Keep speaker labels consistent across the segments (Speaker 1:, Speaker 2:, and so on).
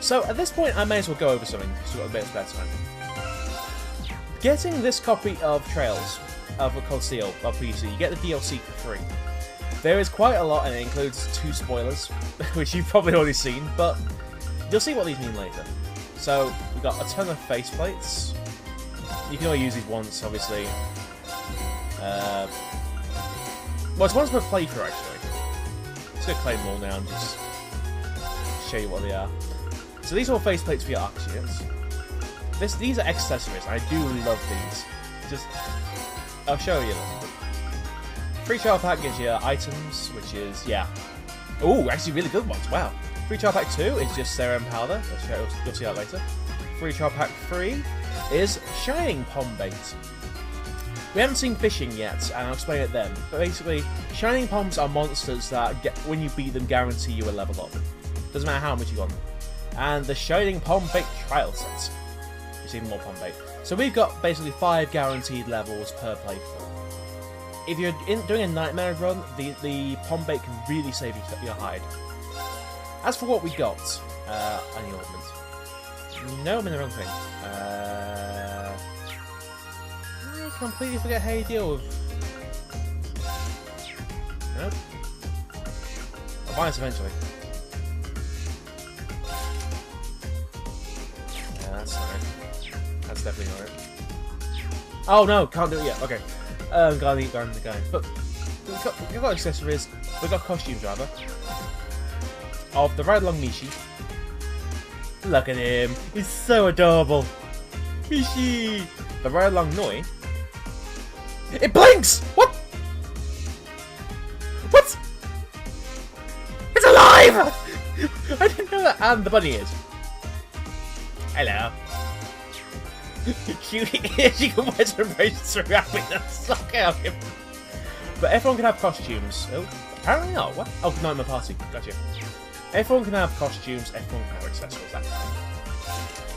Speaker 1: So at this point, I may as well go over something because we've got a bit of spare time. Getting this copy of Trails of Cold Steel of PC, you get the DLC for free. There is quite a lot, and it includes 2 spoilers, which you've probably already seen, but you'll see what these mean later. So we've got a ton of faceplates. You can only use these once, obviously. Well, it's once per playthrough, actually. I'm just going to claim them all now and just show you what they are. So these are all faceplates for your arc units. These are accessories. I do love these. Just, I'll show you them. Free trial pack gives you items, which is, yeah. Ooh, actually really good ones, wow. Free trial pack 2 is just serum powder. You'll see that later. Free trial pack 3 is shining pom bait. We haven't seen fishing yet, and I'll explain it then. But basically, shining poms are monsters that, when you beat them, guarantee you a level up. Doesn't matter how much you got them. And the shining pom bait trial set. You see more pom bait. So we've got basically 5 guaranteed levels per playthrough. If you're doing a nightmare run, the pom bait can really save your hide. As for what we got, any ornament. No, I'm in the wrong thing. I completely forget how you deal with. Nope. I'll find this eventually. Yeah, that's not it. That's definitely not it. Oh no, can't do it yet. Okay. Gotta leave down the game. But we've got accessories, we've got costumes rather. Of the Ride-Along Mishi. Look at him, he's so adorable. Mishi! The Ride-Along Noi. It blinks! What? What? It's alive! I didn't know that. And the bunny is. Hello. She can wear some braces through happiness. Look at him. But everyone can have costumes. Oh, apparently not. What? Oh, not in my party. Gotcha. Everyone can have costumes. Everyone can have accessories. That kind.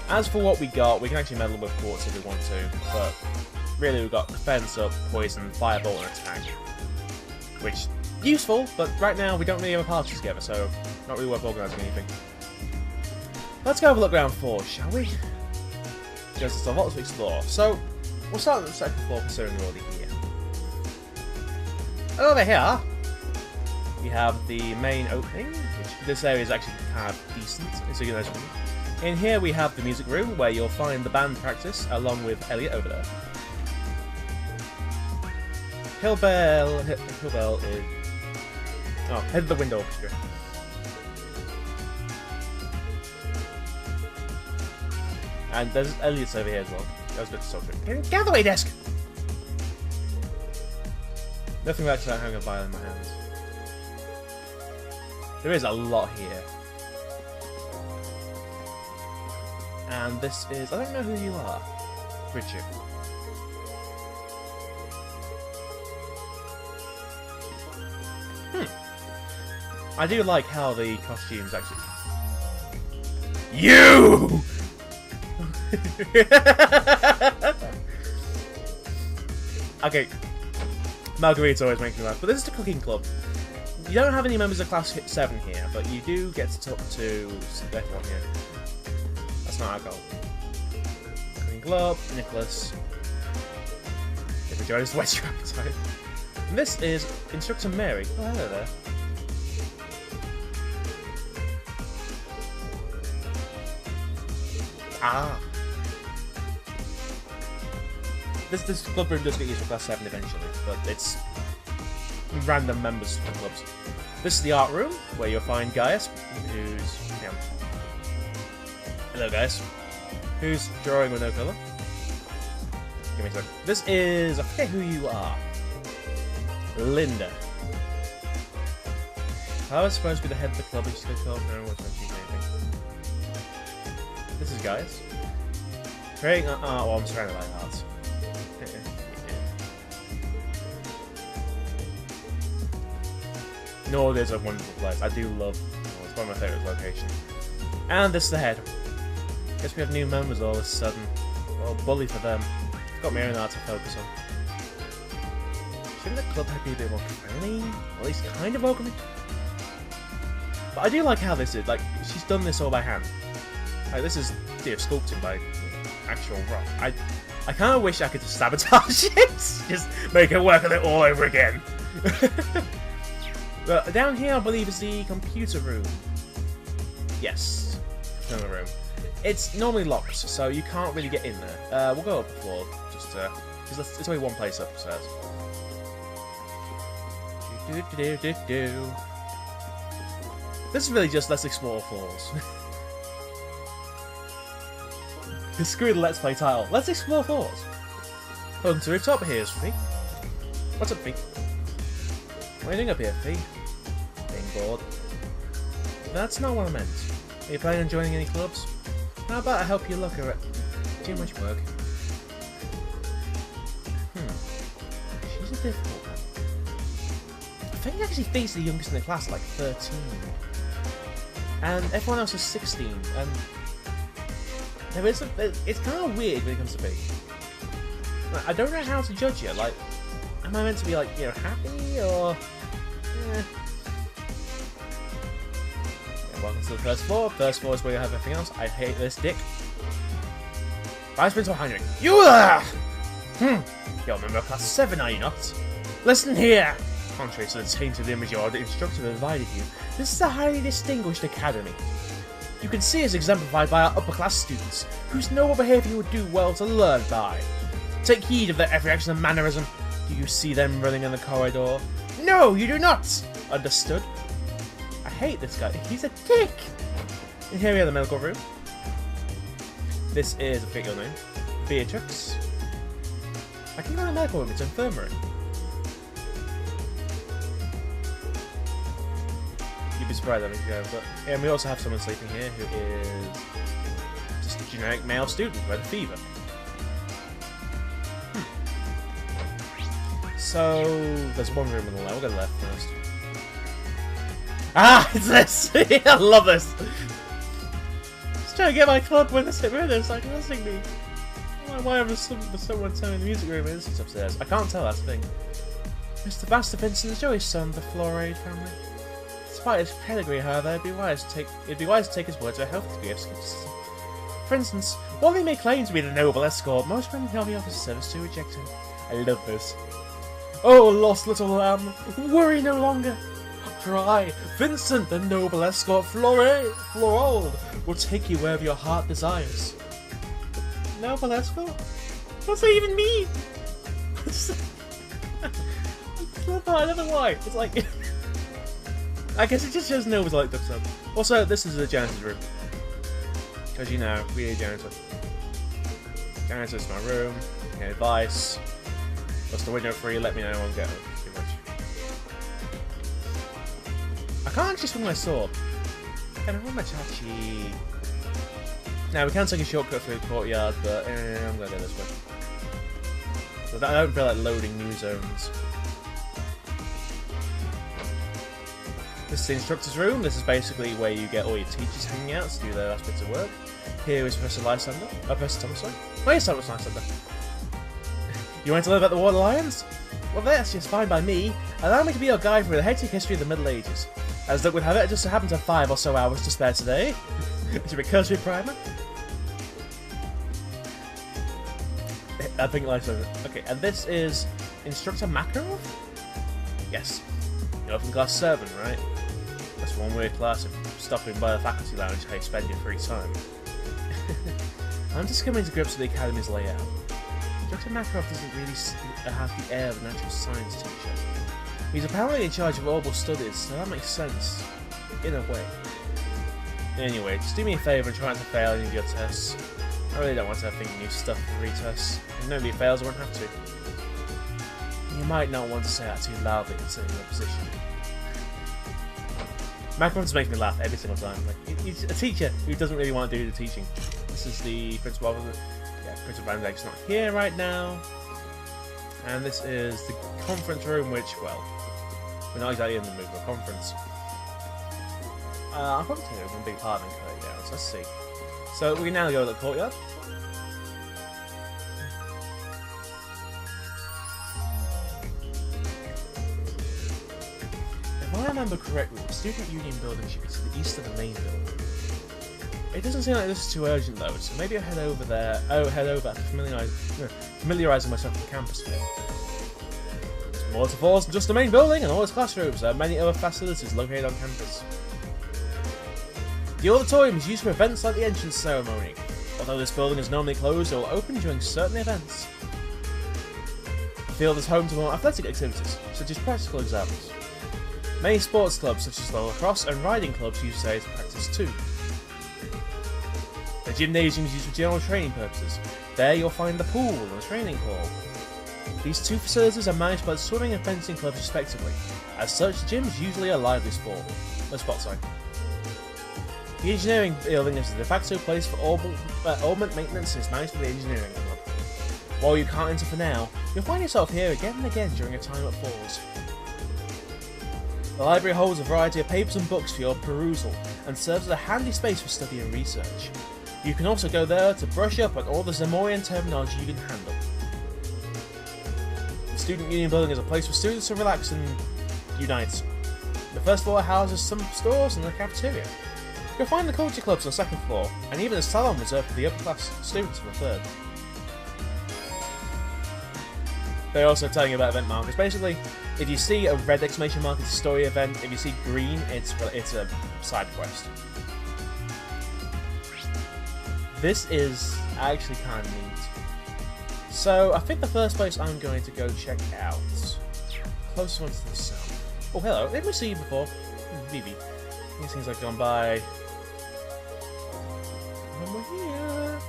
Speaker 1: As for what we got, we can actually meddle with quartz if we want to. But really, we've got defense up, poison, firebolt, and attack. Which useful, but right now we don't really have a party together, so not really worth organising anything. Let's go have a look around floor, shall we? Because there's a lot to explore. So, we'll start at the second floor considering we're already here. Over here, we have the main opening, which this area is actually kind of decent, so you know. In here we have the music room, where you'll find the band practice, along with Elliot over there. Hillbell is... oh, head of the wind orchestra. And there's Elliot's over here as well. That was a bit distracting. Get out of the way, desk! Nothing like having a violin in my hands. There is a lot here. And this is... I don't know who you are. Richard. I do like how the costumes actually... You! Okay, Margarita's always making me laugh, but this is the cooking club. You don't have any members of Class 7 here, but you do get to talk to everyone here. That's not our goal. Cooking club, Nicholas. If we join us, whet your appetite. And this is Instructor Mary. Oh, hello there. Ah. This club room does get used for Class 7 eventually, but it's random members of clubs. This is the art room, where you'll find Gaius, who's... yeah. Hello, Gaius. Who's drawing with no colour. Give me a second. This is... I forget who you are. Linda. I was supposed to be the head of the club, I just got told no one was mentioning anything. This is Gaius. Creating art... oh, well, I'm surrounded by art. Nord is a wonderful place. I do love... well, it's one of my favourite locations. And this is the head. Guess we have new members all of a sudden. Well, bully for them. Got my own art to focus on. Shouldn't the club be a bit more friendly? Or at least kind of welcoming? But I do like how this is. Like, she's done this all by hand. Like, this is sculpting by actual rock. I kind of wish I could just sabotage it, just make it work on it all over again. But down here, I believe, is the computer room. Yes, computer room. It's normally locked, so you can't really get in there. We'll go up the floor, just because there's only one place upstairs. This is really just let's explore floors. Screw the Let's Play title. Let's explore floors. Welcome to rooftop. Here's Fee. What's up, Fee? What are you doing up here, Fee? Being bored. That's not what I meant. Are you planning on joining any clubs? How about I help you look at it? Too much work. She's a difficult one. I think actually Fee's the youngest in the class, like 13. And everyone else is 16, and it's kind of weird when it comes to Fee. Like, I don't know how to judge you. Like, am I meant to be like, you know, happy or? Yeah, welcome to the first floor. First floor is where you have everything else. I hate this dick. Vice Principal Heinrich. You there! You're a member of Class 7, are you not? Listen here! Contrary to the tainted image your instructor provided you, this is a highly distinguished academy. You can see it's exemplified by our upper-class students, whose noble behaviour you would do well to learn by. Take heed of their every action and mannerism. Do you see them running in the corridor? No, you do not! Understood? I hate this guy. He's a dick! And here we have the medical room. This is, I forget your name, Beatrix. I can go to the medical room, it's infirmary. You'd be surprised I think you go, but and we also have someone sleeping here who is just a generic male student with a fever. So there's one room on the left. We'll go to the left first. Ah, it's this! I love this! Just trying to get my club when this hit me, it's like listening to me. Why ever someone telling me the music room is? It's upstairs. I can't tell, that's the thing. Mr. Vaster Vincent is Joey's son, the Florade family. Despite his pedigree, however, it'd be wise to take his word to a healthy degree of skepticism. For instance, while he may claim to be the noble escort, most friendly army officer service to reject him. I love this. Oh, lost little lamb, worry no longer. For I, Vincent, the noble escort Florade will take you wherever your heart desires. Noble escort? What's that even mean? I don't know why. It's like... I guess it just shows nobles like that. Also, this is the janitor's room. Because, you know, we need a janitor. Janitor's my room. Okay, advice. What's the window free? Let me know. I won't get too much. I can't actually swing my sword. Can I hold my chachi? Now, we can take a shortcut through the courtyard, but I'm going to go this way. So that I don't feel like loading new zones. This is the instructor's room. This is basically where you get all your teachers hanging out to do their last bits of work. Here is Professor Lysander. Professor Thomas, sorry. Oh, yes, Thomas Lysander. You want to learn about the Water Lions? Well, that's just fine by me. Allow me to be your guide through the hectic history of the Middle Ages. As luck would have it, I just happened to have 5 or so hours to spare today. It's a recursive primer. I think Lysander. Okay, and this is Instructor Makarov? Yes. You're from class 7, right? That's one weird class of stopping by the faculty lounge how you spend your free time. I'm just coming to grips with the academy's layout. Dr. Makarov doesn't really have the air of a natural science teacher. He's apparently in charge of oral studies, so that makes sense. In a way. Anyway, just do me a favour and try not to fail any of your tests. I really don't want to have thinking new stuff for retests. If nobody fails, I won't have to. You might not want to say that too loudly considering your position. Makarov just makes me laugh every single time. Like, he's a teacher who doesn't really want to do the teaching. This is the principal officer. Yeah, Principal Van Dyke's not here right now. And this is the conference room, which, well, we're not exactly in the mood for a conference. I'll probably take one big apartment cut down, so let's see. So we can now go to the courtyard. If I remember correctly, the Student Union building should be to the east of the main building. It doesn't seem like this is too urgent though, so maybe I'll head over there. Head over after familiarising myself with the campus a bit. More to Falls than just the main building and all its classrooms. There are many other facilities located on campus. The auditorium is used for events like the entrance ceremony. Although this building is normally closed, it will open during certain events. The field is home to more athletic activities, such as practical exams. Many sports clubs, such as the lacrosse and riding clubs, use today to practice too. The gymnasium is used for general training purposes. There you'll find the pool and the training hall. These two facilities are managed by the swimming and fencing clubs respectively. As such, the gym is usually a lively spot. The engineering building is the de facto place for augment maintenance and is managed by the engineering club. While you can't enter for now, you'll find yourself here again and again during your time at Falls. The library holds a variety of papers and books for your perusal, and serves as a handy space for study and research. You can also go there to brush up on all the Zamorian terminology you can handle. The Student Union Building is a place for students to relax and unite. The first floor houses some stores and a cafeteria. You'll find the culture clubs on the second floor, and even a salon reserved for the upper class students on the third. They're also telling you about event markers. Basically, if you see a red exclamation mark, it's a story event. If you see green, it's a side quest. This is actually kind of neat. So, I think the first place I'm going to go check out. Closest one to the south. Oh, hello. Didn't we see you before? Vivi. These things have gone by. And we're here.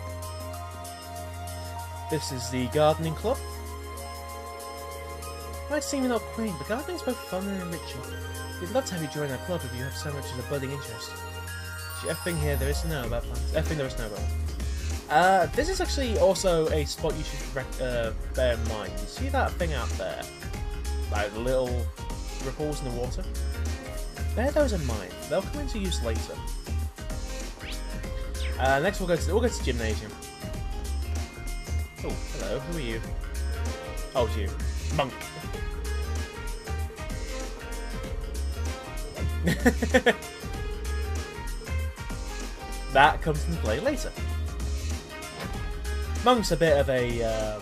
Speaker 1: This is the gardening club. Might seem a little quaint, but gardening is both fun and enriching. We'd love to have you join our club if you have so much as a budding interest. Everything here there is to know about plants. Everything there is to know about. This is actually also a spot you should bear in mind. You see that thing out there? Like the little ripples in the water? Bear those in mind. They'll come into use later. Next we'll go to the gymnasium. Oh, hello. Who are you? Oh, it's you. Monk. That comes into play later. Monk's a bit of a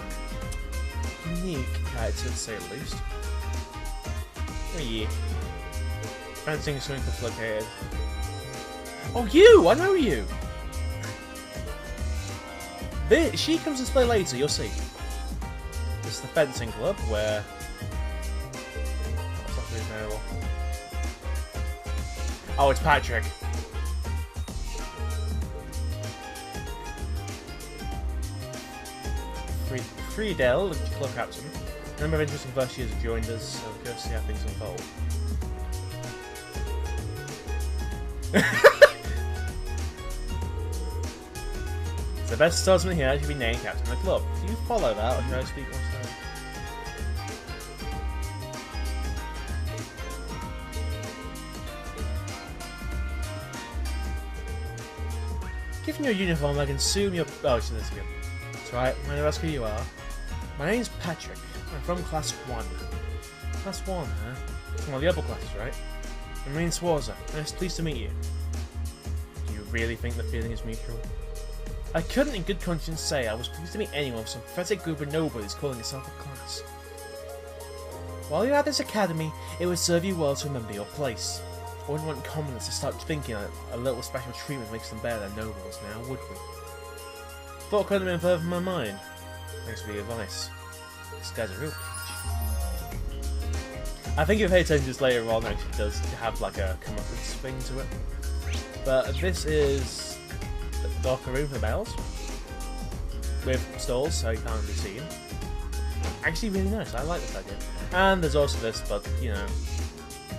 Speaker 1: unique character, to say the least. Oh yeah. Fencing swimming club's located. Oh, you! I know you! She comes into play later, you'll see. This is the fencing club, where... What's that doing available? Oh, it's Patrick. Friedel, the club captain. A number of interesting first years have joined us, so we're curious to see how things unfold. It's the best swordsman here to be named captain of the club. Do you follow that, or should I speak more slowly? Given your uniform, I can assume you're... Oh, so this is good. That's right, I'm going to ask who you are. My name's Patrick. I'm from Class 1. Class 1, huh? It's one of the upper classes, right? I'm Marine Swarza. Nice, pleased to meet you. Do you really think the feeling is mutual? I couldn't in good conscience say I was pleased to meet anyone with some pathetic group of nobodies calling itself a class. While you're at this academy, it would serve you well to remember your place. I wouldn't want commoners to start thinking a little special treatment makes them bear their nobles now, would we? Thought couldn't have been further from my mind. Thanks for the advice. This guy's a real peach. I think if you pay attention to this later on, it actually does have like a comeuppance thing to it. But this is the locker room for the males, with stalls so you can't be seen. Actually really nice, I like this idea. And there's also this, but you know,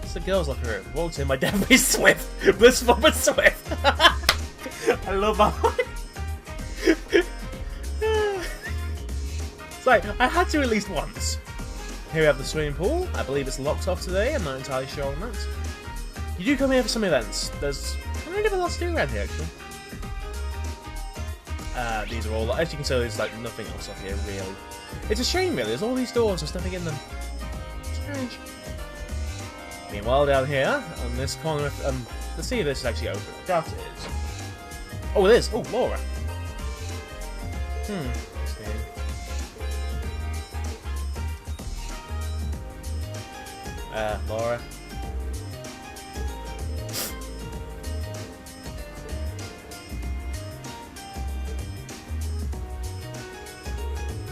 Speaker 1: it's the girls' locker room. Walked in by Debbie Swift. Blissful but Swift. I love that one. So, I had to at least once. Here we have the swimming pool. I believe it's locked off today. I'm not entirely sure on that. You do come here for some events. There's I don't have a lot to do around here, actually. These are all, as you can tell, there's like nothing else up here, really. It's a shame, really. There's all these doors, there's nothing in them. Strange. Meanwhile, down here, on this corner, let's see if this is actually open. I doubt it is. Oh, it is. Oh, Laura. Laura.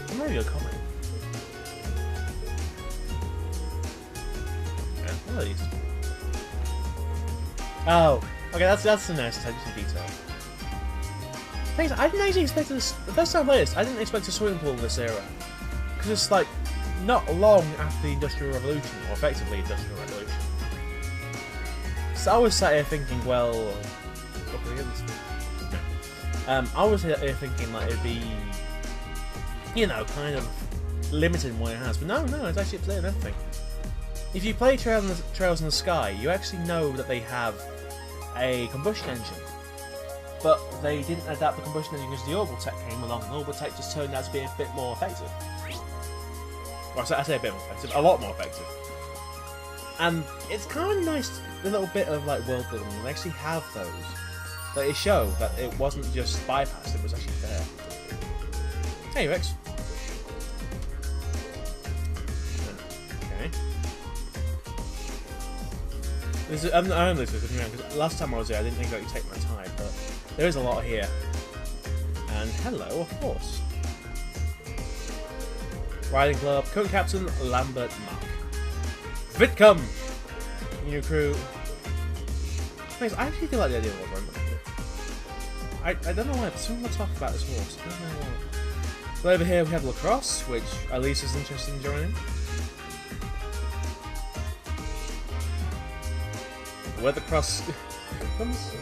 Speaker 1: I'm ready to comment. Yeah, what are these? Oh, okay, that's a nice attention to detail. Things I didn't actually expect this. The first time I played this, I didn't expect a swimming pool in this era, because it's like not long after the Industrial Revolution, or effectively Industrial Revolution. So I was sat here thinking, well, I was here thinking like it'd be, you know, kind of limited in what it has, but no, it's actually up there and everything. If you play Trails in the Sky, you actually know that they have a combustion engine, but they didn't adapt the combustion engine because the Orbital Tech came along, and Orbital Tech just turned out to be a bit more effective. Well, I say a bit more effective, a lot more effective. And it's kind of nice, a little bit of like world building, and they actually have those. That it show that it wasn't just bypassed, it was actually there. Hey Rex. Okay. I'm only looking around because last time I was here I didn't think I could take my time, but there is a lot here. And hello, of course. Riding Club, current captain Lambert Mark. Vidcom! New crew. Thanks, I actually do like the idea of what I don't know why, but someone will talk about this horse. I don't know why. So over here we have Lacrosse, which Elise is interested in joining. Where the cross comes.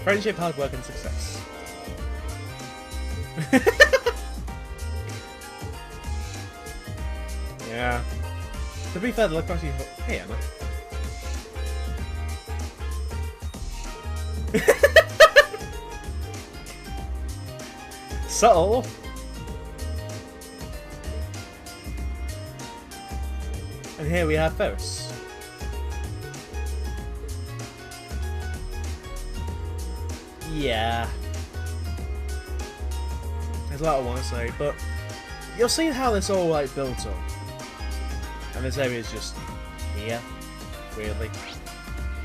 Speaker 1: Friendship, hard work, and success. Yeah. To be fair, the Lacrosse. Hey, Emma. Subtle. And here we have Ferris. Yeah. There's a lot I want to say, but you'll see how this all like built up. And this area is just here, weirdly.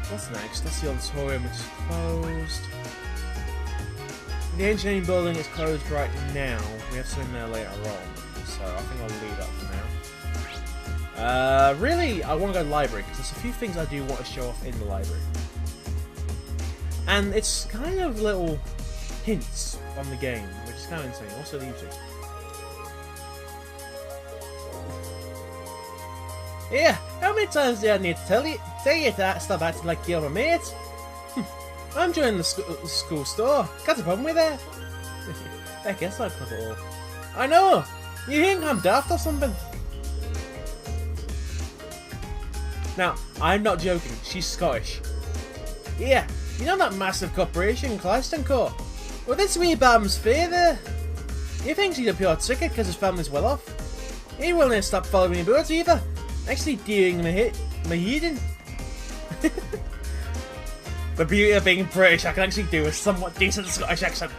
Speaker 1: What's next? That's the auditorium, which is closed. The engineering building is closed right now. We have something there later on, so I think I'll leave that for now. Really, I want to go to the library, because there's a few things I do want to show off in the library. And it's kind of little hints on the game, which is kind of insane. Also the music. Yeah, how many times do I need to tell you to stop acting like you're a mate? I'm joining the school store. Got a problem with that? I guess I'd cover it all. I know! You think I'm daft or something? Now, I'm not joking. She's Scottish. Yeah, you know that massive corporation, Clystencourt? Well, this wee bam's fair there. He thinks he's a pure ticket because his family's well off. He won't let stop following me birds either. Actually doing my heathen. The beauty of being British, I can actually do a somewhat decent Scottish accent.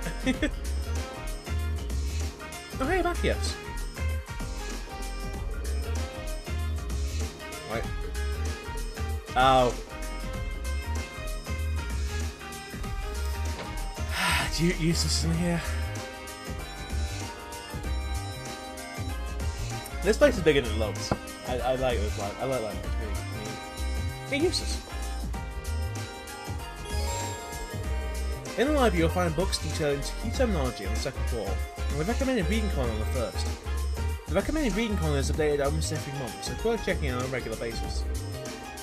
Speaker 1: Oh, hey, back, yes. Right. Oh. Do you use this in here? This place is bigger than it looks. I like this. I like that. It's really useless. In the library, you'll find books detailing key terminology on the second floor, and the recommended reading corner on the first. The recommended reading corner is updated almost every month, so it's worth checking on a regular basis.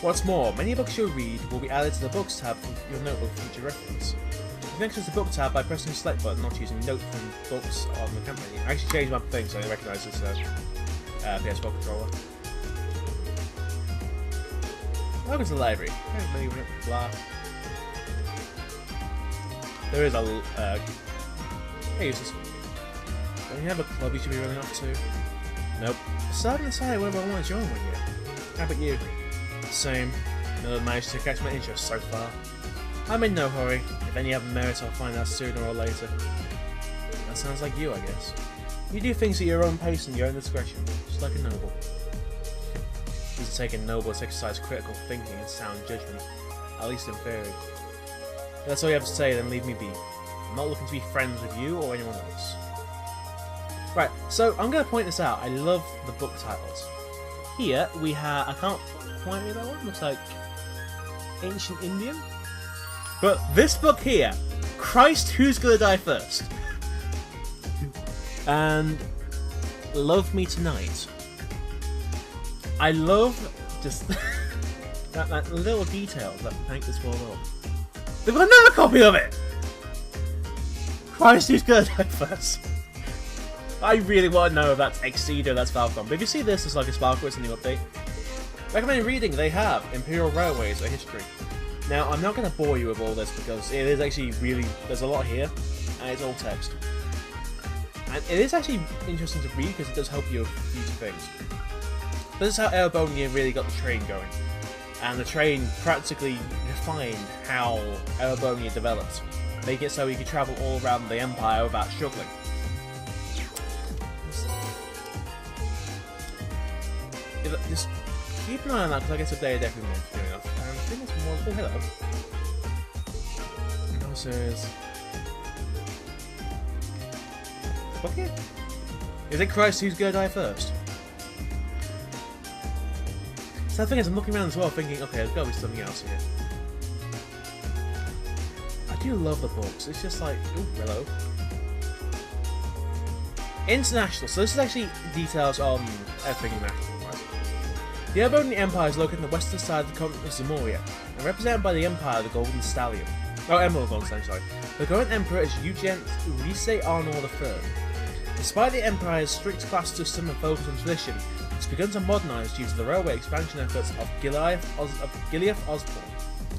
Speaker 1: What's more, many books you'll read will be added to the Books tab from your notebook for future reference. You can access the Book tab by pressing the select button, not using Note from Books on the camera. I actually changed my thing so I recognise this PS4 controller. Welcome to the library. Blah. There is a hey, is this? Don't you have a club you should be running off to? Nope. So I haven't decided whether I want to join one yet. How about you? Same. Never managed to catch my interest so far. I'm in no hurry. If any have merit, I'll find out sooner or later. That sounds like you, I guess. You do things at your own pace and your own discretion, just like a noble. It doesn't take a noble to exercise critical thinking and sound judgment, at least in theory. If that's all you have to say, then leave me be. I'm not looking to be friends with you or anyone else. Right, so I'm going to point this out. I love the book titles. Here we have, I can't quite read that one, looks like Ancient Indian. But this book here, Christ, Who's Gonna Die First? And Love Me Tonight. I love just that little detail that make this world up. They've got another copy of it! Christ, Who's Gonna Die First? I really want to know if that's Exceed or that's Falcon. But if you see this as like a Sparkle, it's a new update. Recommended reading, they have Imperial Railways, a history. Now, I'm not going to bore you with all this because it is actually really, there's a lot here, and it's all text. And it is actually interesting to read because it does help you with future things. This is how Erebonia really got the train going. And the train practically defined how Erebonia developed. Make it so you could travel all around the Empire without struggling. Just keep an eye on that because I guess they definitely want to do enough. And I think it's more. Oh, hello. Houses. Okay. Is it Christ Who's Gonna Die First? So the thing is, I'm looking around as well, thinking, okay, there's gotta be something else here. I do love the books. It's just like, oh, hello. International. So this is actually details on everything international. The Erebonian Empire is located on the western side of the continent of Zemuria, and represented by the Empire of the Golden Stallion. Oh, Emerald Golden Stallion, sorry. The current Emperor is Eugent Ulysses Arnor III. Despite the Empire's strict class system and focus on tradition, it's begun to modernise due to the railway expansion efforts of Gileath Osborne,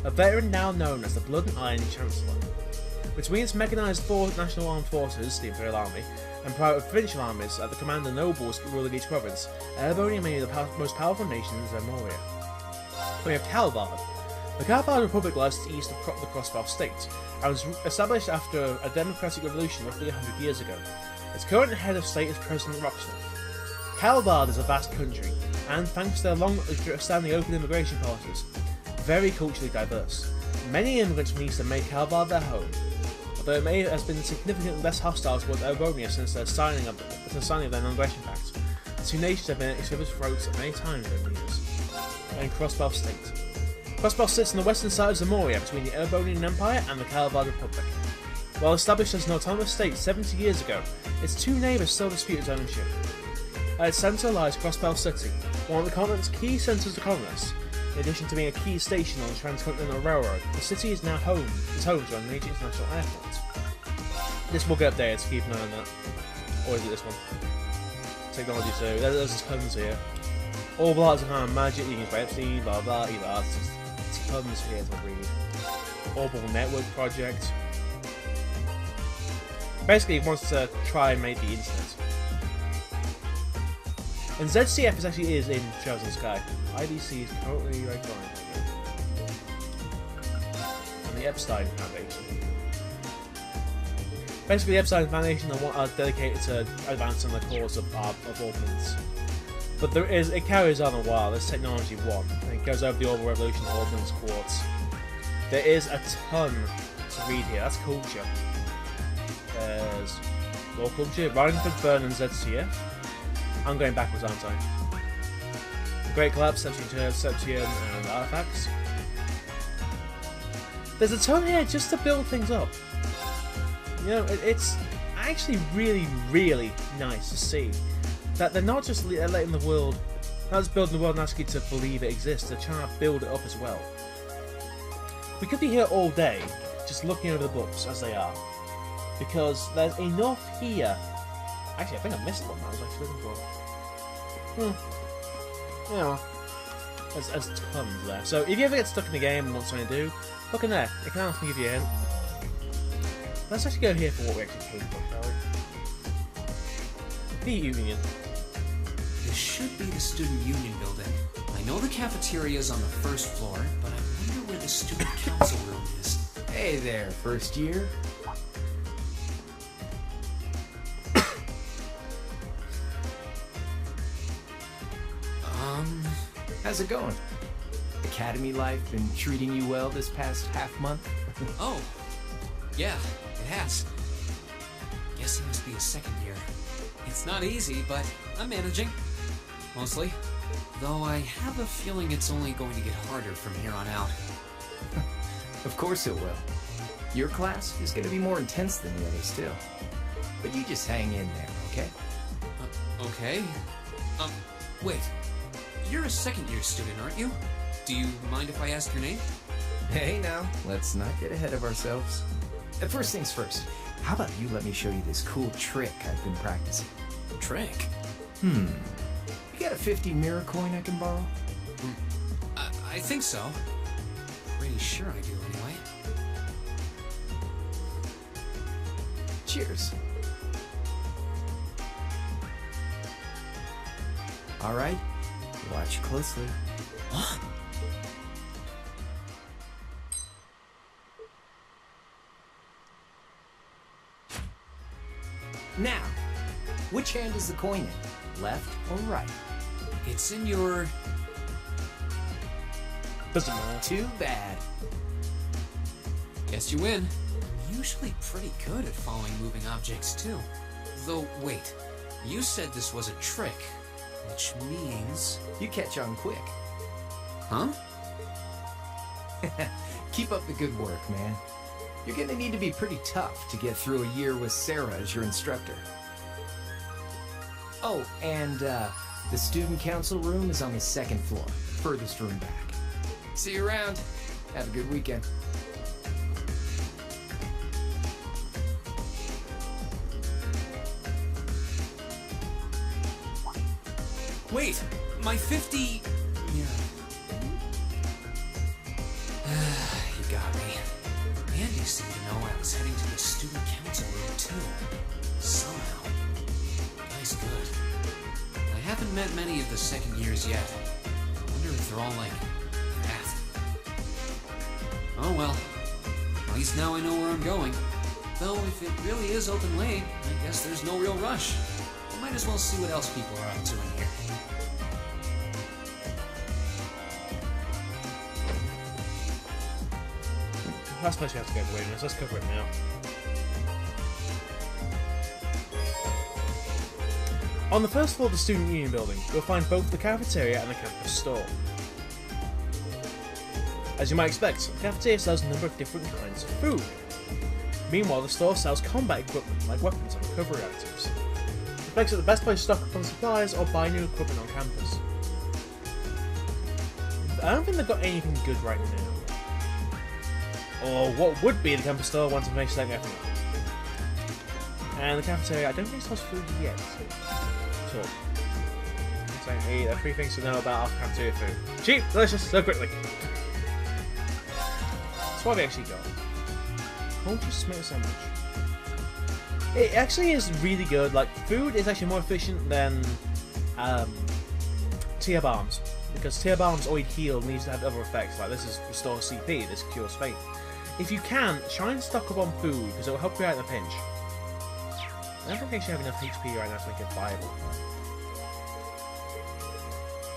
Speaker 1: a veteran now known as the Blood and Iron Chancellor. Between its mechanised four national armed forces, the Imperial Army, and private provincial armies at the command of nobles ruling each province, Erebonia may be the most powerful nation in Zemuria. We have Calvard. The Calvard Republic lies to the east of the Crossbow State, and was established after a democratic revolution roughly 100 years ago. Its current head of state is President Rocksmith. Calvard is a vast country, and thanks to their long-standing open immigration policies, very culturally diverse. Many immigrants from East have made Calvard their home, although it has been significantly less hostile towards Erebonia since the signing of their Non-Aggression Pact. The two nations have been at each other's throats many times over the years. And Crossbow State. Crossbow sits on the western side of Zemuria between the Erebonian Empire and the Calvard Republic. While established as an autonomous state 70 years ago, its two neighbours still dispute its ownership. At its centre lies Crossbow City, one of the continent's key centres of commerce. In addition to being a key station on the Transcontinental Railroad, the city is now home to a major international airport. This will get updated, so keep an eye on that. Or is it this one? Technology 2. There's tons here. All blocks of kind of magic, you can play FC, blah blah, either. There's just tons here to read. Orbital Network Project. Basically, it wants to try and make the internet. And ZCF actually is in Chosen Sky. IDC is currently right behind. And the Epstein Foundation. Basically, the Epstein Foundation are dedicated to advancing the cause of ordnance. But it carries on a while. There's Technology 1, and it goes over the Orbital Revolution, Ordnance Quartz. There is a ton to read here. That's culture. There's Law Culture, Rhineford, Burn, and ZCF. I'm going backwards, aren't I? The Great Collapse, Septium, and Artifacts. There's a ton here just to build things up. You know, it's actually really, really nice to see that they're not just letting the world, not just building the world and asking you to believe it exists, they're trying to build it up as well. We could be here all day, just looking over the books as they are, because there's enough here. Actually, I think I missed one I was actually looking for. Yeah, there's tons there. So if you ever get stuck in the game and want something to do, look in there. It can often give you a hint. Let's actually go here for what we actually came for, shall we? The Union.
Speaker 2: This should be the Student Union building. I know the cafeteria is on the first floor, but I wonder where the Student Council room is.
Speaker 3: Hey there, first year. How's it going? Academy life been treating you well this past half month?
Speaker 2: Oh, yeah, it has. Guess he must be a second year. It's not easy, but I'm managing. Mostly. Though I have a feeling it's only going to get harder from here on out.
Speaker 3: Of course it will. Your class is gonna be more intense than the others too. But you just hang in there, okay?
Speaker 2: Okay. Wait. You're a second-year student, aren't you? Do you mind if I ask your name?
Speaker 3: Hey now, let's not get ahead of ourselves. First things first, how about you let me show you this cool trick I've been practicing?
Speaker 2: Trick?
Speaker 3: You got a 50 mirror coin I can borrow?
Speaker 2: I think so. Pretty sure I do, anyway.
Speaker 3: Cheers. Alright, watch closely.
Speaker 2: What?
Speaker 3: Now, which hand is the coin in? Left or right?
Speaker 2: It's in your...
Speaker 1: Doesn't matter.
Speaker 3: Too bad.
Speaker 2: Guess you win. I'm usually pretty good at following moving objects, too. Though, wait. You said this was a trick, which means...
Speaker 3: You catch on quick.
Speaker 2: Huh?
Speaker 3: Keep up the good work, man. You're gonna need to be pretty tough to get through a year with Sarah as your instructor. Oh, and the student council room is on the second floor, furthest room back. See you around. Have a good weekend.
Speaker 2: Wait! My 50... Yeah. You got me. Andy seemed to know I was heading to the student council room, too. Somehow. Nice good. I haven't met many of the second years yet. I wonder if they're all like that. Oh well. At least now I know where I'm going. Though if it really is open late, I guess there's no real rush. I might as well see what else people are up to in here.
Speaker 1: Last place we have to go to witness. Let's cover it now. On the first floor of the Student Union building, you'll find both the cafeteria and the campus store. As you might expect, the cafeteria sells a number of different kinds of food. Meanwhile, the store sells combat equipment like weapons and recovery items. It makes it the best place to stock up on supplies or buy new equipment on campus. I don't think they've got anything good right now. Or what would be the campus store once I finish setting everything up. And the cafeteria, I don't think sells food yet. So, there are 3 things to know about our cafeteria food. Cheap, delicious, so quickly. That's what we actually got. Culture tomato sandwich. It actually is really good. Like, food is actually more efficient than tear bombs. Because tear bombs always heal and needs to have other effects. Like, this is restore CP, this cures faith. If you can, try and stock up on food, because it will help you out in a pinch. I don't think I actually have enough HP right now to make it viable.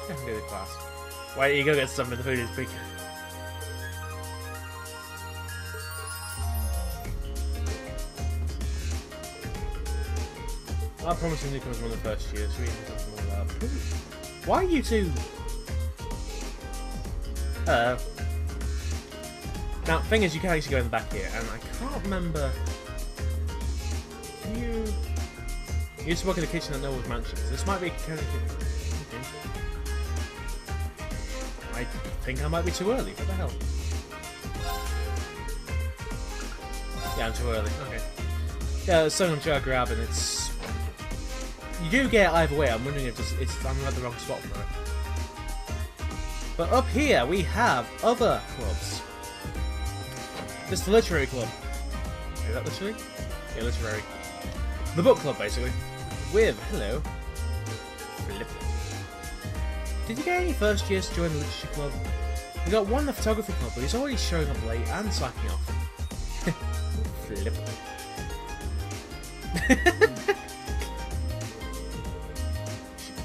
Speaker 1: I can go to class. Why don't you go get something? The food is big. I promise you newcomers one of the first years. We need something more about food. Why are you two? Now, thing is, you can actually go in the back here, and I can't remember. You used to work in the kitchen at Norwood Mansions. This might be kind of. I think I might be too early. What the hell? Yeah, I'm too early. Okay. Yeah, there's something I'm trying to grab, and it's. You do get it either way. I'm wondering if I'm at the wrong spot for it. But up here we have other clubs. This is the literary club. Is that literary? Yeah, literary. The book club, basically. With, hello, Flip. Did you get any first years to join the literature club? We got one in the photography club, but he's already showing up late and slacking off. Flippity.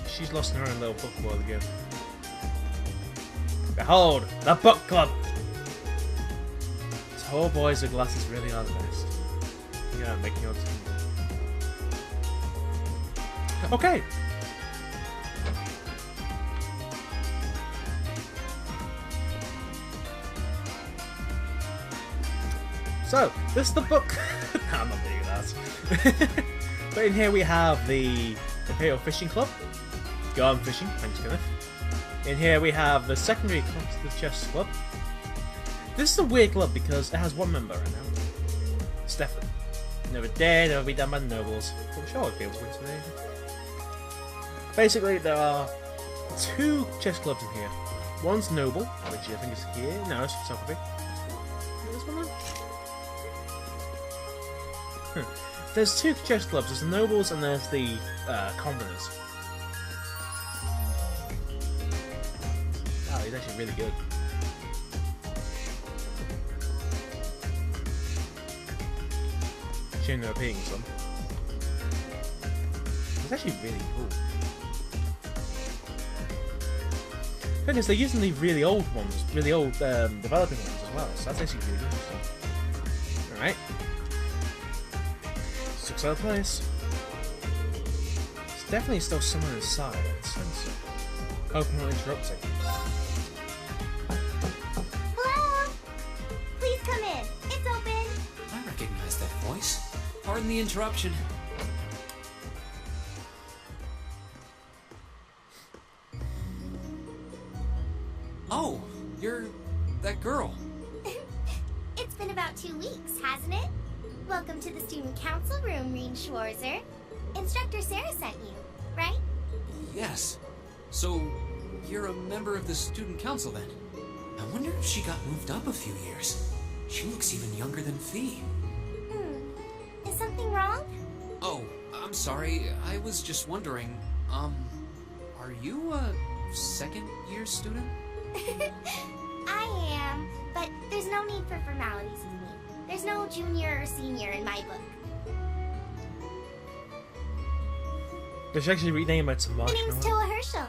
Speaker 1: She's lost in her own little book world again. Behold, the book club! Tall boys with glasses really are the best. Yeah, making your team. Okay. So, this is the book. No, I'm not doing that. But in here we have the Imperial Fishing Club. Go on fishing, thanks Kenneth. In here we have the secondary club, the Chess Club. This is a weird club because it has one member right now. Stefan. Never dare, never be done by the nobles. I'm sure I'd be able to win today. Basically, there are 2 chess clubs in here. One's noble, which I think is here. No, it's photography. This one then? There's 2 chess clubs. There's the nobles and there's the commoners. Wow, he's actually really good. Shame they're repeating some. It's actually really cool. Thing is, they're using the really old ones, really old developing ones as well, so that's actually really interesting. Alright. 6 other place. It's definitely still someone inside, I can sense it. Hoping not interrupting.
Speaker 4: Hello? Please come in. It's open.
Speaker 2: I recognize that voice. Pardon the interruption. Oh, you're that girl.
Speaker 4: It's been about 2 weeks, hasn't it? Welcome to the student council room, Reen Schwarzer. Instructor Sarah sent you, right?
Speaker 2: Yes. So, you're a member of the student council then? I wonder if she got moved up a few years. She looks even younger than Fee.
Speaker 4: Is something wrong?
Speaker 2: Oh, I'm sorry. I was just wondering, are you a second-year student?
Speaker 4: I am, but there's no need for formalities with me. There's no junior or senior in my book.
Speaker 1: They should actually rename it to
Speaker 4: My name's
Speaker 1: Marshmallow.
Speaker 4: Toa Herschel.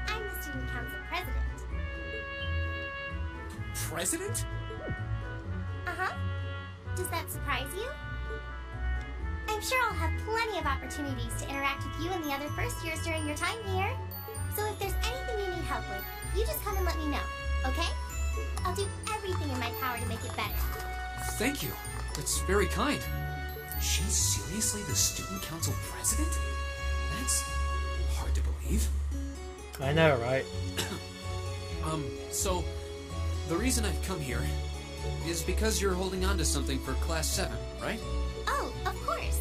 Speaker 4: I'm the student council president.
Speaker 2: President?
Speaker 4: Uh-huh. Does that surprise you? I'm sure I'll have plenty of opportunities to interact with you and the other first years during your time here. So if there's anything you need help with, you just come and let me know, okay? I'll do everything in my power to make it better.
Speaker 2: Thank you. That's very kind. She's seriously the student council president? That's hard to believe.
Speaker 1: I know, right?
Speaker 2: So, the reason I've come here is because you're holding on to something for Class 7, right?
Speaker 4: Oh, of course.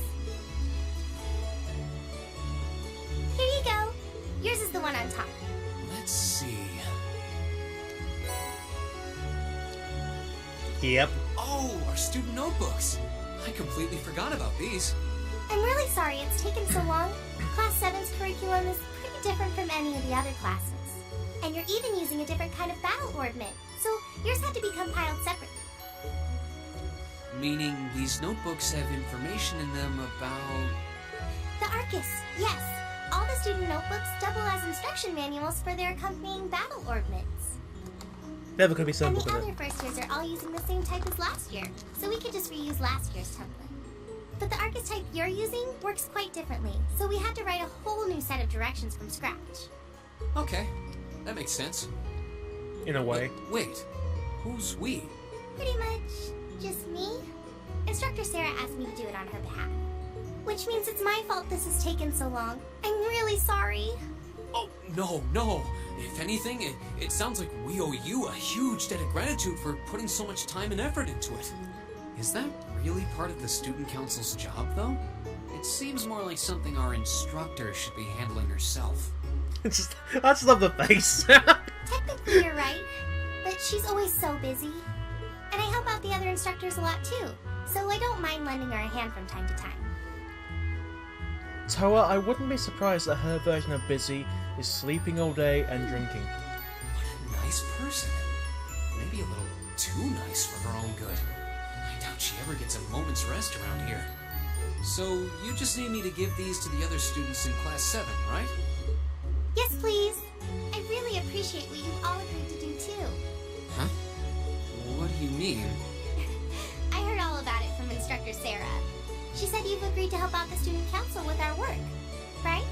Speaker 4: Here you go. Yours is the one on top.
Speaker 2: Let's see.
Speaker 1: Yep.
Speaker 2: Oh, our student notebooks. I completely forgot about these.
Speaker 4: I'm really sorry it's taken so long. Class 7's curriculum is pretty different from any of the other classes. And you're even using a different kind of battle ordnance, so yours had to be compiled separately.
Speaker 2: Meaning these notebooks have information in them about...
Speaker 4: The Arcus, yes. All the student notebooks double as instruction manuals for their accompanying battle ordnance.
Speaker 1: Never could be
Speaker 4: And
Speaker 1: simple,
Speaker 4: the
Speaker 1: could
Speaker 4: other
Speaker 1: it?
Speaker 4: first years are all using the same type as last year, so we could just reuse last year's template. But the Arcus type you're using works quite differently, so we had to write a whole new set of directions from scratch.
Speaker 2: Okay, that makes sense.
Speaker 1: In a way.
Speaker 2: But wait, who's we?
Speaker 4: Pretty much just me. Instructor Sarah asked me to do it on her behalf. Which means it's my fault this has taken so long. I'm really sorry.
Speaker 2: Oh, no. If anything, it sounds like we owe you a huge debt of gratitude for putting so much time and effort into it. Is that really part of the student council's job, though? It seems more like something our instructor should be handling herself.
Speaker 1: I just love the face.
Speaker 4: Technically you're right, but she's always so busy. And I help out the other instructors a lot too, so I don't mind lending her a hand from time to time.
Speaker 1: Toa, I wouldn't be surprised that her version of busy is sleeping all day and drinking.
Speaker 2: What a nice person. Maybe a little too nice for her own good. I doubt she ever gets a moment's rest around here. So, you just need me to give these to the other students in Class 7, right?
Speaker 4: Yes, please. I really appreciate what you've all agreed to do, too.
Speaker 2: Huh? What do you mean?
Speaker 4: I heard all about it from Instructor Sarah. She said you've agreed to help out the student council with our work, right?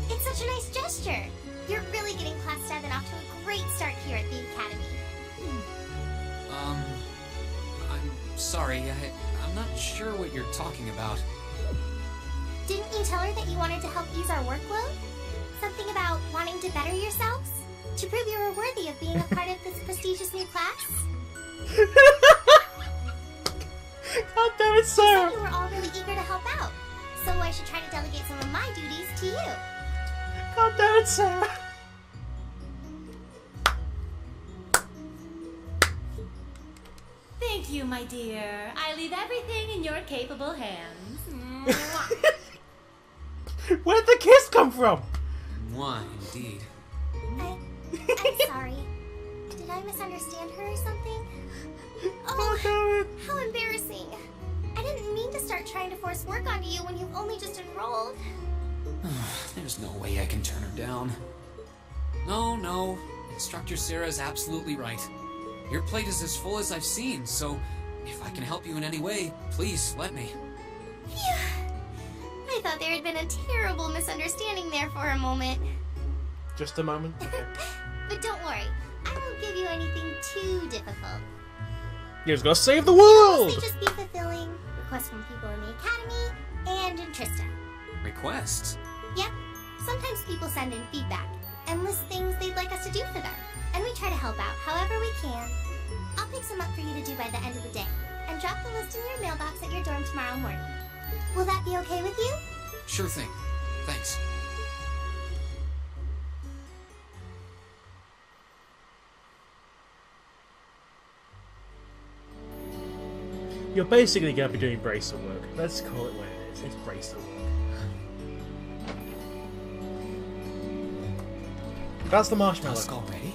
Speaker 4: It's such a nice gesture. You're really getting Class 7 off to a great start here at the Academy.
Speaker 2: I'm sorry, I'm not sure what you're talking about.
Speaker 4: Didn't you tell her that you wanted to help ease our workload? Something about wanting to better yourselves? To prove you were worthy of being a part of this prestigious new class?
Speaker 1: God damn it,
Speaker 4: She
Speaker 1: Sarah!
Speaker 4: said you were all really eager to help out, so I should try to delegate some of my duties to you.
Speaker 1: God damn it, Sarah!
Speaker 5: Thank you, my dear. I leave everything in your capable hands.
Speaker 1: Where'd the kiss come from?
Speaker 2: Mwah, indeed.
Speaker 4: I'm sorry. Did I misunderstand her or something?
Speaker 1: God
Speaker 4: Oh,
Speaker 1: damn it!
Speaker 4: how embarrassing. I didn't mean to start trying to force work onto you when you've only just enrolled.
Speaker 2: There's no way I can turn her down. No. Instructor Sarah's absolutely right. Your plate is as full as I've seen, so if I can help you in any way, please let me.
Speaker 4: Phew. I thought there had been a terrible misunderstanding there for a moment.
Speaker 1: Just a moment.
Speaker 4: But don't worry, I won't give you anything too difficult.
Speaker 1: You just gotta save the
Speaker 4: Mostly
Speaker 1: world!
Speaker 4: just be fulfilling requests from people in the Academy and in Trista.
Speaker 2: Requests?
Speaker 4: Yep, sometimes people send in feedback and list things they'd like us to do for them, and we try to help out however we can. I'll pick some up for you to do by the end of the day, and drop the list in your mailbox at your dorm tomorrow morning. Will that be okay with you?
Speaker 2: Sure thing. Thanks.
Speaker 1: You're basically gonna be doing bracer work. Let's call it what it is. It's bracer work. That's the marshmallow.
Speaker 2: Dusk already?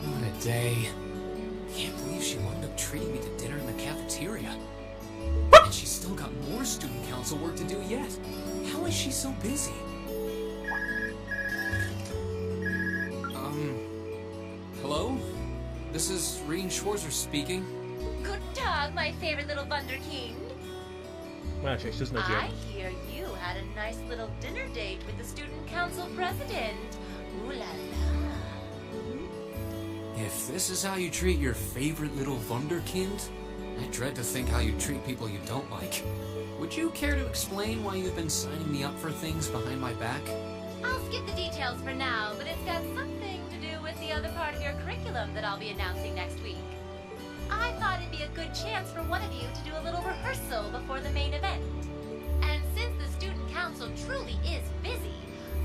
Speaker 2: What a day. Can't believe she wound up treating me to dinner in the cafeteria. And she's still got more student council work to do yet. How is she so busy? Hello? This is Reen Schwarzer speaking.
Speaker 5: Guten Tag, my favorite little Wunderkind.
Speaker 1: Well, actually, she doesn't know
Speaker 5: I
Speaker 1: Jim.
Speaker 5: hear you had a nice little dinner date with the student council president. Ooh la la.
Speaker 2: If this is how you treat your favorite little Wunderkind, I dread to think how you treat people you don't like. Would you care to explain why you've been signing me up for things behind my back?
Speaker 5: I'll skip the details for now, but it's got something to do with the other part of your curriculum that I'll be announcing next week. I thought it'd be a good chance for one of you to do a little rehearsal before the main event. And since the student council truly is busy,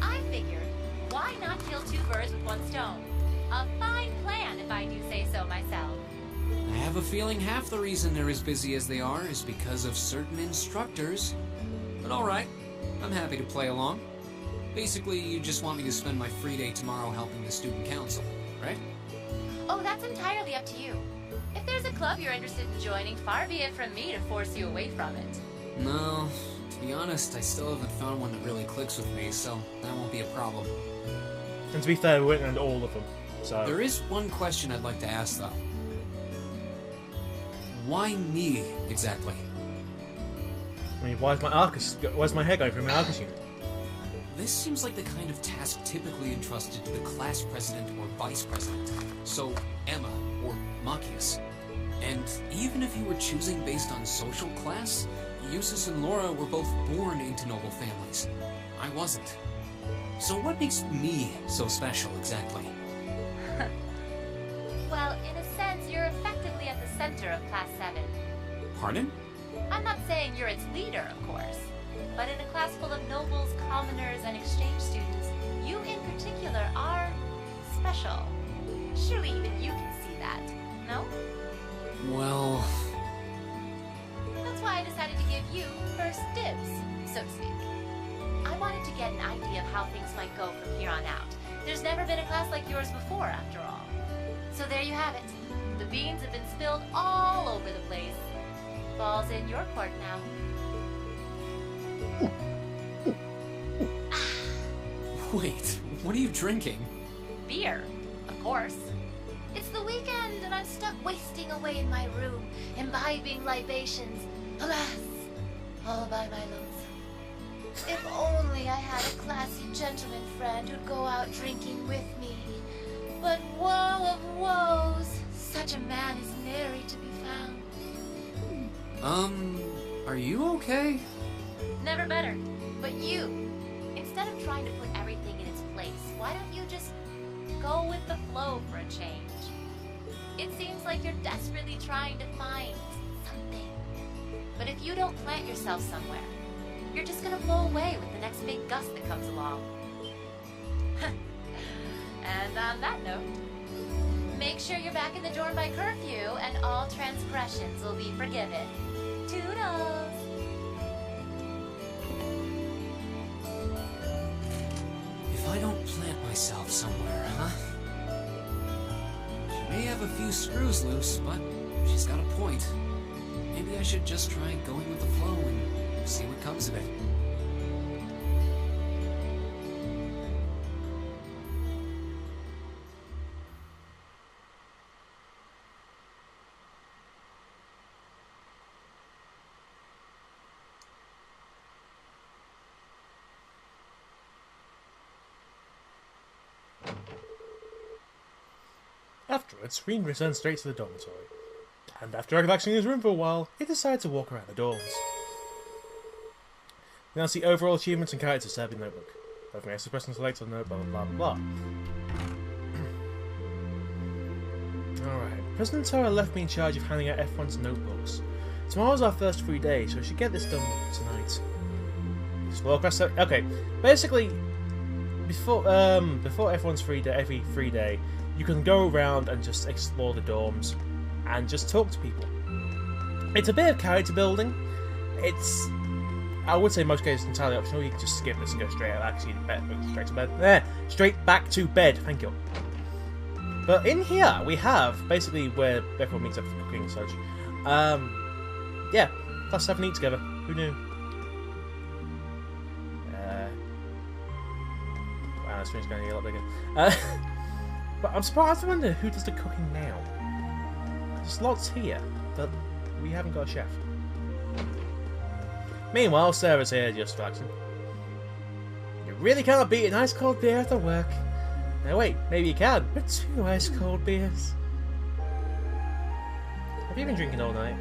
Speaker 5: I figured, why not kill two birds with one stone? A fine plan, if I do say so myself.
Speaker 2: I have a feeling half the reason they're as busy as they are is because of certain instructors. But alright, I'm happy to play along. Basically, you just want me to spend my free day tomorrow helping the student council, right?
Speaker 5: Oh, that's entirely up to you. If there's a club you're interested in joining, far be it from me to force you away from it.
Speaker 2: No, to be honest, I still haven't found one that really clicks with me, so that won't be a problem.
Speaker 1: And to be fair, we went around all of them. So
Speaker 2: There is one question I'd like to ask, though. Why me, exactly?
Speaker 1: I mean, why's my hair going through my Arcus unit?
Speaker 2: This seems like the kind of task typically entrusted to the class president or vice president. So, Emma or Machias. And even if you were choosing based on social class, Eustace and Laura were both born into noble families. I wasn't. So what makes me so special, exactly?
Speaker 5: Well, in a sense, you're effectively at the center of Class 7.
Speaker 2: Pardon?
Speaker 5: I'm not saying you're its leader, of course, but in a class full of nobles, commoners, and exchange students, you in particular are special. Surely even you can see that, no?
Speaker 2: Well...
Speaker 5: That's why I decided to give you first dibs, so to speak. I wanted to get an idea of how things might go from here on out. There's never been a class like yours before, after all. So there you have it. The beans have been spilled all over the place. Ball's in your court now.
Speaker 2: Wait, what are you drinking?
Speaker 5: Beer, of course. It's the weekend and I'm stuck wasting away in my room, imbibing libations. Alas, all by my lonesome. If only I had a classy gentleman friend who'd go out drinking with me. But woe of woes, such a man is nary to be found.
Speaker 2: Are you okay?
Speaker 5: Never better. But you, instead of trying to put everything in its place, why don't you just go with the flow for a change? It seems like you're desperately trying to find something. But if you don't plant yourself somewhere, you're just gonna blow away with the next big gust that comes along. And on that note, make sure you're back in the dorm by curfew and all transgressions will be forgiven. Toodles!
Speaker 2: If I don't plant myself somewhere, huh? She may have a few screws loose, but she's got a point. Maybe I should just try going with the flow and see what comes of it.
Speaker 1: Afterwards, Rean returns straight to the dormitory. And after relaxing in his room for a while, he decides to walk around the dorms. We now see overall achievements and characters to the notebook. Both may express and select on note, blah blah blah blah. Alright, President Toa left me in charge of handing out F1's notebooks. Tomorrow's our first free day, so I should get this done tonight. Explore class. Okay, basically, before F1's free day, every free day, you can go around and just explore the dorms and just talk to people. It's a bit of character building. It's, I would say, in most cases entirely optional. You can just skip this and go straight out. Actually, straight to bed. There, straight back to bed. Thank you. But in here we have basically where everyone meets up for cooking and such. Yeah, plus 7 eat together. Who knew? Wow, the screen's going to get a lot bigger. But I'm surprised to wonder who does the cooking now. There's lots here, but we haven't got a chef. Meanwhile, Sarah's here just relaxing. You really can't beat an ice cold beer after work. Now wait, maybe you can, but 2 ice cold beers. Have you been drinking all night?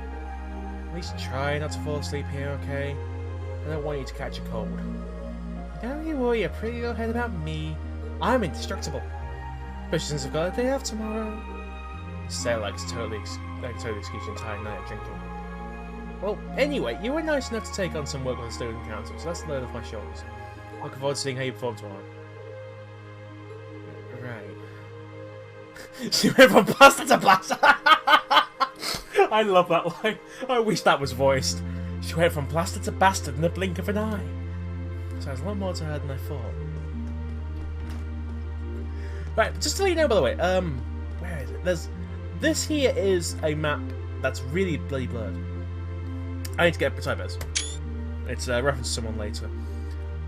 Speaker 1: At least try not to fall asleep here, okay? I don't want you to catch a cold. Don't you worry your pretty little head about me. I'm indestructible. Especially since I've got a day off tomorrow. Sarah likes totally excuse your entire night of drinking. Well, anyway, you were nice enough to take on some work with the student council, so that's the load off my shoulders. Looking forward to seeing how you perform tomorrow. Right. She went from blaster to blaster. I love that line. I wish that was voiced. She went from blaster to bastard in the blink of an eye. Sounds a lot more to her than I thought. Right, just to let you know, by the way, where is it? This here is a map that's really bloody blurred. I need to get a type this. It's a reference to someone later.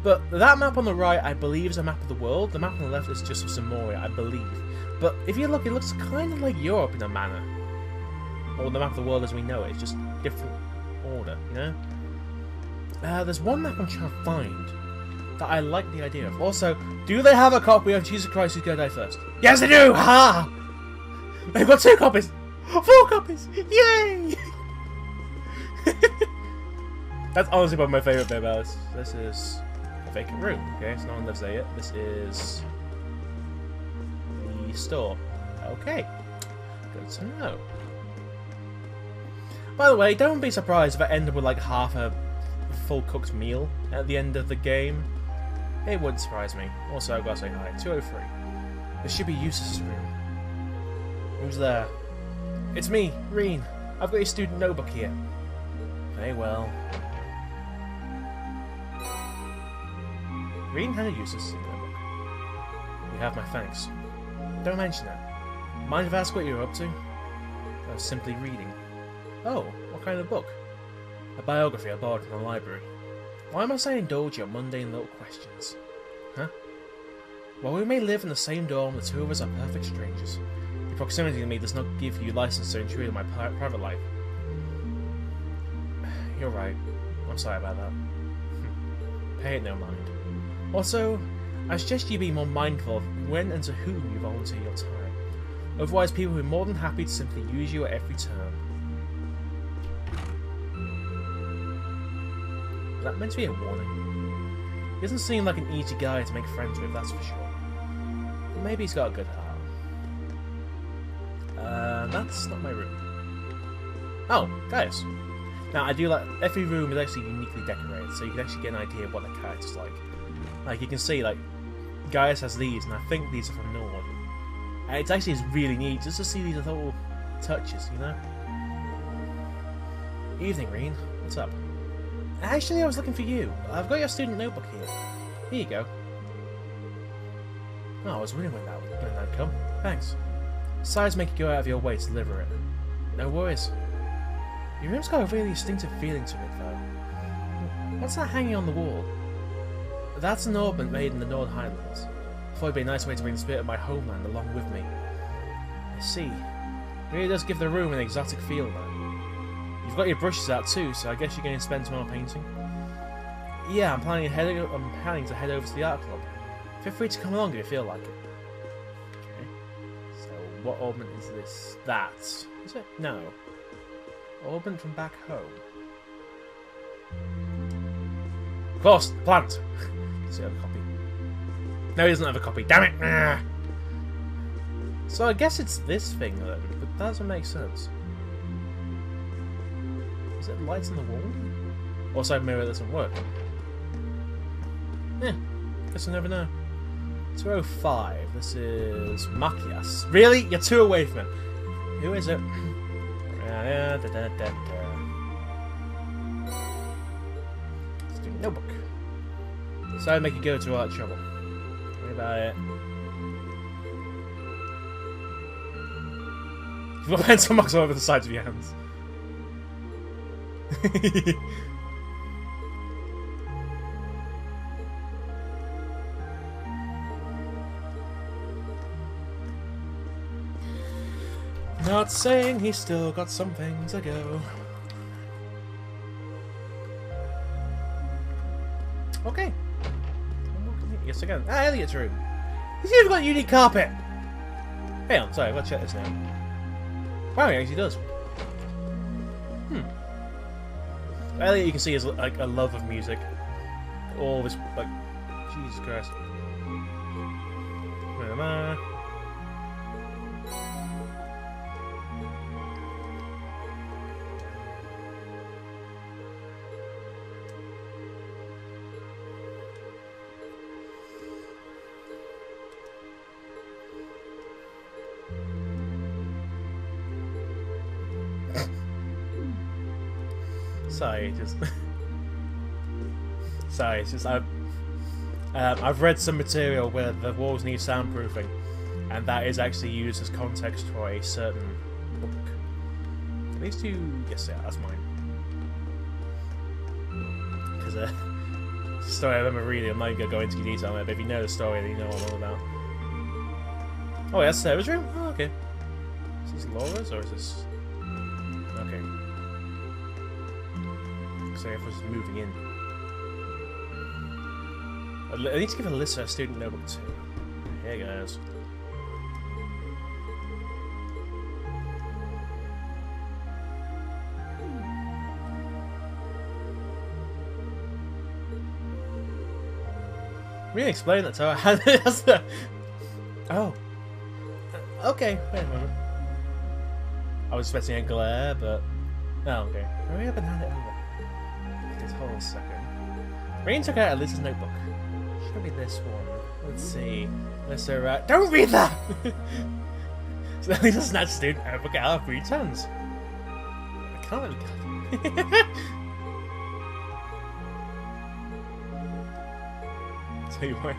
Speaker 1: But that map on the right, I believe, is a map of the world. The map on the left is just of Samoria, I believe. But if you look, it looks kind of like Europe in a manner. Or the map of the world as we know it. It's just different order, you know? There's one map I'm trying to find that I like the idea of. Also, do they have a copy of Jesus Christ Who's Gonna Die First? Yes, they do! Ha! They've got 2 copies! 4 copies! Yay! That's honestly one of my favourite bit about this. This is a vacant room, okay? So no one lives there yet. This is the store. Okay. Good to know. By the way, don't be surprised if I end up with like half a full cooked meal at the end of the game. It wouldn't surprise me. Also, I've got to say hi. 203. This should be Eustace's room. Who's there? It's me, Rean. I've got your student notebook here. Very well. Rean handed Eustace's notebook. You have my thanks. Don't mention that. Mind if I ask what you're up to? simply reading. Oh, what kind of book? A biography I borrowed from the library. Why must I indulge your mundane little questions? Huh? While we may live in the same dorm, the two of us are perfect strangers. Your proximity to me does not give you license to intrude in my private life. You're right. I'm sorry about that. Pay it no mind. Also, I suggest you be more mindful of when and to whom you volunteer your time. Otherwise, people will be more than happy to simply use you at every turn. Is that meant to be a warning? He doesn't seem like an easy guy to make friends with, that's for sure. But maybe he's got a good heart. That's not my room. Oh, guys. Now, I do like... Every room is actually uniquely decorated, so you can actually get an idea of what the character's like. Like, you can see, like, Gaius has these, and I think these are from Nord. And it's actually really neat just to see these little touches, you know? Evening, Reen. What's up? Actually, I was looking for you. I've got your student notebook here. Here you go. Oh, I was wondering when that'd come. Thanks. Besides, make you go out of your way to deliver it. No worries. Your room's got a really distinctive feeling to it, though. What's that hanging on the wall? That's an ornament made in the Nord Highlands. I thought it'd be a nice way to bring the spirit of my homeland along with me. I see. It really does give the room an exotic feel, though. You've got your brushes out too, so I guess you're going to spend tomorrow painting? Yeah, I'm planning to head over to the art club. Feel free to come along if you feel like it. Okay. So, what ornament is this? That. Is it? No. Ornament from back home. Of course, plant! Does he have a copy? No, he doesn't have a copy. Damn it! Ah. So I guess it's this thing then, but that doesn't make sense. Is it lights on the wall? Also, mirror doesn't work. Yeah, guess I'll never know. 205. This is Machias. Really? You're 2 away from him. Who is it? Student notebook. So I make you go to a lot of trouble. Worry about it. You've got pencil marks all over the sides of your hands. Not saying he's still got something to go. Okay. Yes, again. Ah, Elliot's room. He's even got a unique carpet. Hang on, sorry, let's check this now. Wow, he actually does. Elliot, you can see, has like a love of music. All this, like, Jesus Christ. Where am I? Sorry, just sorry. It's just I've read some material where the walls need soundproofing, and that is actually used as context for a certain book. At least you, yes, yeah, that's mine. Because it's a story I remember reading. I'm not even gonna go into detail on it, but if you know the story, then you know what I'm all about. Oh, that's Sarah's room. Oh, okay. Is this Laura's or is this? Okay. So if I was moving in. I need to give Alyssa a student notebook too. Here goes. Really explain that to her. Oh. Okay, wait a moment. I was expecting a glare, but... Oh, okay. Hurry up and hand it over. Hold on a second. Rain took out Alyssa's notebook. Should be this one. Let's see. Alyssa, don't read that! So Alyssa snatched student notebook out of 3 tons. I can't let it go. Tell you what.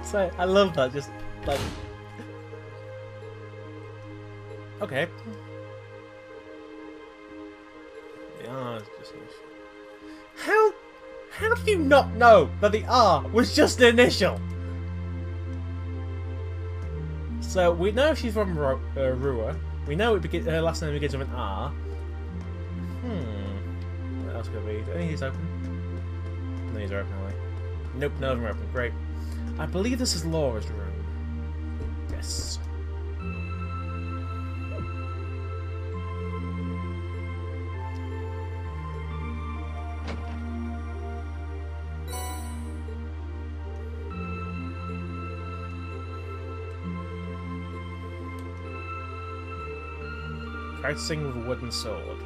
Speaker 1: So, I love that, just like... Okay. is just an initial. How do you not know that the R was just an initial? So we know she's from Rua. We know her last name begins with an R. What else could it be? Any of these open? No, these are open, are they? Nope, none of them are open. Great. I believe this is Laura's room. Yes. Practicing with a wooden sword.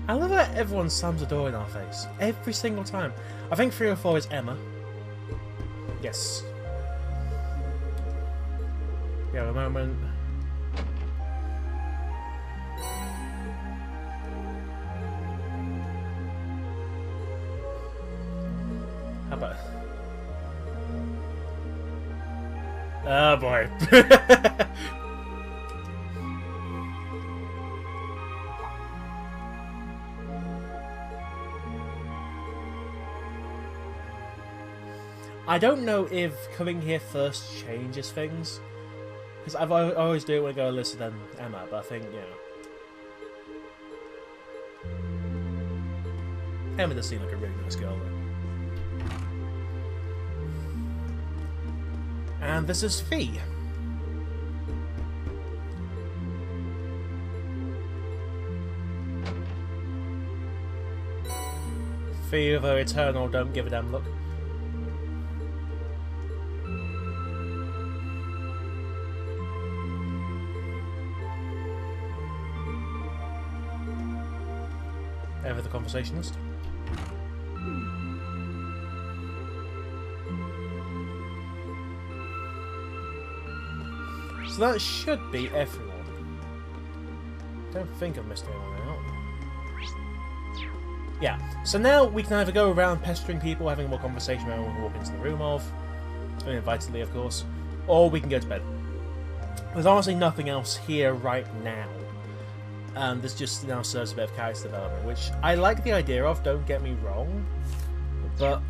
Speaker 1: I love how everyone slams the door in our face. Every single time. I think 3 or 4 is Emma. Yes. We have a moment. How about... Oh boy. I don't know if coming here first changes things. Because I always do it when I go Alyssa then Emma, but I think, you know. Emma does seem like a really nice girl though. And this is Fee. Fee with her eternal don't give a damn look. Ever the conversationalist. So that should be everyone. Don't think I've missed anyone out. Yeah, so now we can either go around pestering people, having a more conversation when we walk into the room of, invitedly of course, or we can go to bed. There's honestly nothing else here right now. This just now serves a bit of character development, which I like the idea of, don't get me wrong, but...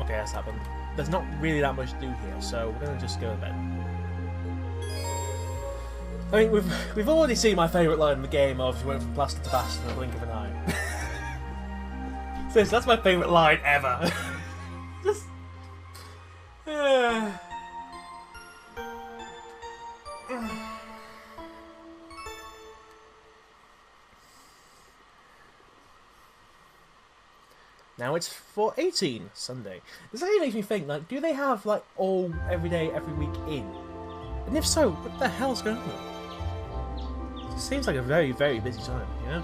Speaker 1: Okay, that's happened. There's not really that much to do here, so we're going to just go to bed. I mean, we've already seen my favourite line in the game of went from plaster to bastard in the blink of an eye. Seriously, that's my favourite line ever. Just... Now it's 4:18 Sunday. This actually makes me think, like, do they have, like, all every day, every week in? And if so, what the hell's going on? It seems like a very, very busy time, you know?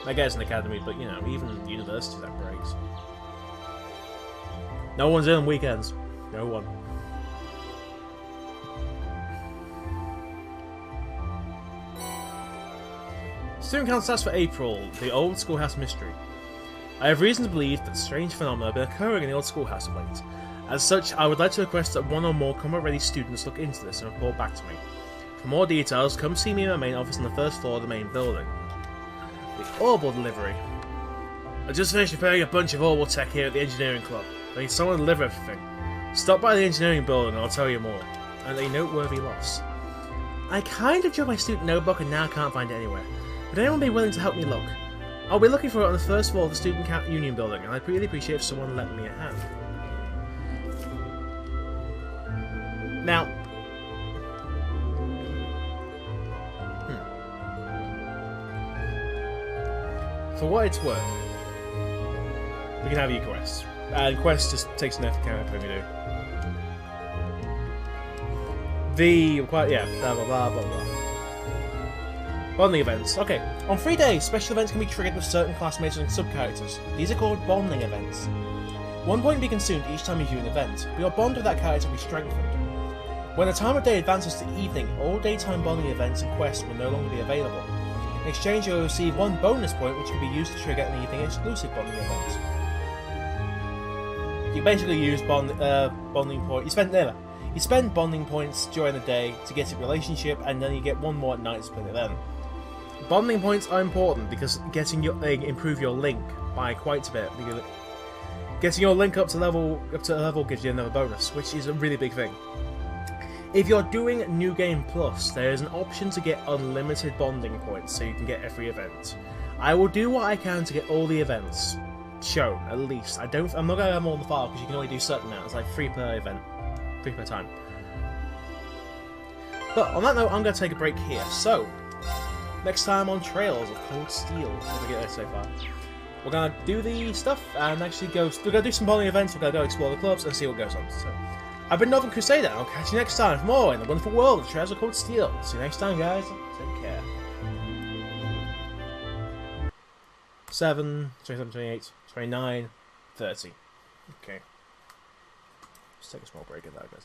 Speaker 1: I guess an academy, but, you know, even universities have breaks. No one's in on weekends. No one. Student council starts for April, the old schoolhouse mystery. I have reason to believe that strange phenomena have been occurring in the old schoolhouse of late. As such, I would like to request that one or more combat-ready students look into this and report back to me. For more details, come see me in my main office on the first floor of the main building. The Orbital delivery. I just finished repairing a bunch of Orbital tech here at the engineering club. I need someone to deliver everything. Stop by the engineering building and I'll tell you more. And a noteworthy loss. I kind of dropped my student notebook and now can't find it anywhere. Would anyone be willing to help me look? I'll be looking for it on the first floor of the Student Union building, and I'd really appreciate if someone lent me a hand. Now... For what it's worth, we can have you quests. And quests just takes enough account when we do. Yeah, blah blah blah blah blah. Bonding events. Okay, on 3 days, special events can be triggered with certain classmates and sub-characters. These are called bonding events. 1 point will be consumed each time you view an event, but your bond with that character will be strengthened. When the time of day advances to evening, all daytime bonding events and quests will no longer be available. In exchange, you will receive 1 bonus point which can be used to trigger an evening exclusive bonding event. You basically use bonding point. You spend bonding points during the day to get a relationship, and then you get one more at night to spend it then. Bonding points are important because improve your link by quite a bit. Because getting your link up to a level gives you another bonus, which is a really big thing. If you're doing New Game Plus, there is an option to get unlimited bonding points, so you can get every event. I will do what I can to get all the events shown, at least. I'm not going to have them all in the file because you can only do certain amounts, like 3 per event, 3 per time. But on that note, I'm going to take a break here. So, next time on Trails of Cold Steel, if we get there so far, we're going to do the stuff and actually we're going to do some bonding events, we're going to go explore the clubs and see what goes on. So, I've been Northern Crusader, and I'll catch you next time for more in the wonderful world of Trails of Cold Steel. See you next time, guys. Take care. 7, 27, 28, 29, 30. Okay. Just take a small break at that, guys.